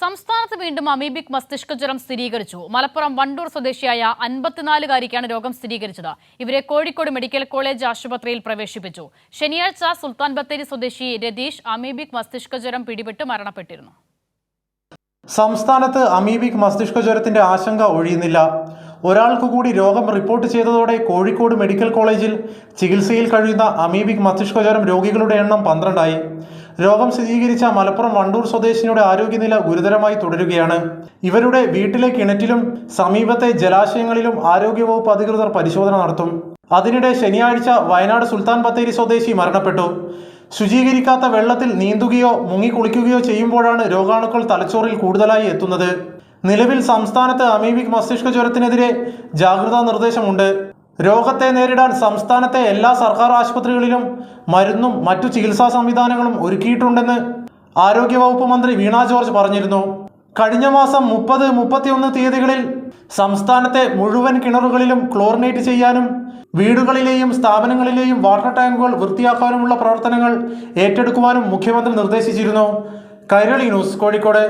സംസ്ഥാനത്ത് വീണ്ടും അമീബിക് മസ്തിഷ്ക ജ്വരം സ്ഥിരീകരിച്ചു. മലപ്പുറം വണ്ടൂർ സ്വദേശിയായ 54-കാരിക്കാണ് രോഗം സ്ഥിരീകരിച്ചത്. ഇവരെ കോഴിക്കോട് മെഡിക്കൽ കോളേജ് ആശുപത്രിയിൽ പ്രവേശിപ്പിച്ചു. ശനിയാഴ്ച സുൽത്താൻ ബത്തേരി സ്വദേശി രതീഷ് അമീബിക് മസ്തിഷ്ക ജ്വരം പിടിപെട്ട് മരണപ്പെട്ടിരുന്നു. സംസ്ഥാനത്ത് അമീബിക് മസ്തിഷ്ക ജ്വരത്തിന്റെ ആശങ്ക ഒഴിയുന്നില്ല. ഒരാൾക്ക് കൂടി രോഗം റിപ്പോർട്ട് ചെയ്തതോടെ കോഴിക്കോട് മെഡിക്കൽ കോളേജിൽ ചികിത്സയിൽ കഴിയുന്ന അമീബിക് മസ്തിഷ്ക ജ്വരം രോഗികളുടെ എണ്ണം 12ആയി. രോഗം സ്ഥിരീകരിച്ച മലപ്പുറം വണ്ടൂർ സ്വദേശിനിയുടെ ആരോഗ്യനില ഗുരുതരമായി തുടരുകയാണ്. ഇവരുടെ വീട്ടിലെ കിണറ്റിലും സമീപത്തെ ജലാശയങ്ങളിലും ആരോഗ്യവകുപ്പ് അധികൃതർ പരിശോധന നടത്തും. അതിനിടെ ശനിയാഴ്ച വയനാട് സുൽത്താൻ ബത്തേരി സ്വദേശി മരണപ്പെട്ടു. ശുചീകരിക്കാത്ത വെള്ളത്തിൽ നീന്തുകയോ മുങ്ങിക്കുളിക്കുകയോ ചെയ്യുമ്പോഴാണ് രോഗാണുക്കൾ തലച്ചോറിൽ കൂടുതലായി എത്തുന്നത്. നിലവിൽ സംസ്ഥാനത്ത് അമീബിക് മസ്തിഷ്ക ജ്വരത്തിനെതിരെ ജാഗ്രതാ നിർദ്ദേശമുണ്ട്. രോഗത്തെ നേരിടാൻ സംസ്ഥാനത്തെ എല്ലാ സർക്കാർ ആശുപത്രികളിലും മരുന്നും മറ്റു ചികിത്സാ സംവിധാനങ്ങളും ഒരുക്കിയിട്ടുണ്ടെന്ന് ആരോഗ്യവകുപ്പ് മന്ത്രി വീണ ജോർജ് പറഞ്ഞിരുന്നു. കഴിഞ്ഞ മാസം 30, 31 തീയതികളിൽ സംസ്ഥാനത്തെ മുഴുവൻ കിണറുകളിലും ക്ലോറിനേറ്റ് ചെയ്യാനും വീടുകളിലെയും സ്ഥാപനങ്ങളിലെയും വാട്ടർ ടാങ്കുകൾ വൃത്തിയാക്കാനുമുള്ള പ്രവർത്തനങ്ങൾ ഏറ്റെടുക്കുവാനും മുഖ്യമന്ത്രി നിർദ്ദേശിച്ചിരുന്നു. കൈരളി ന്യൂസ്, കോഴിക്കോട്.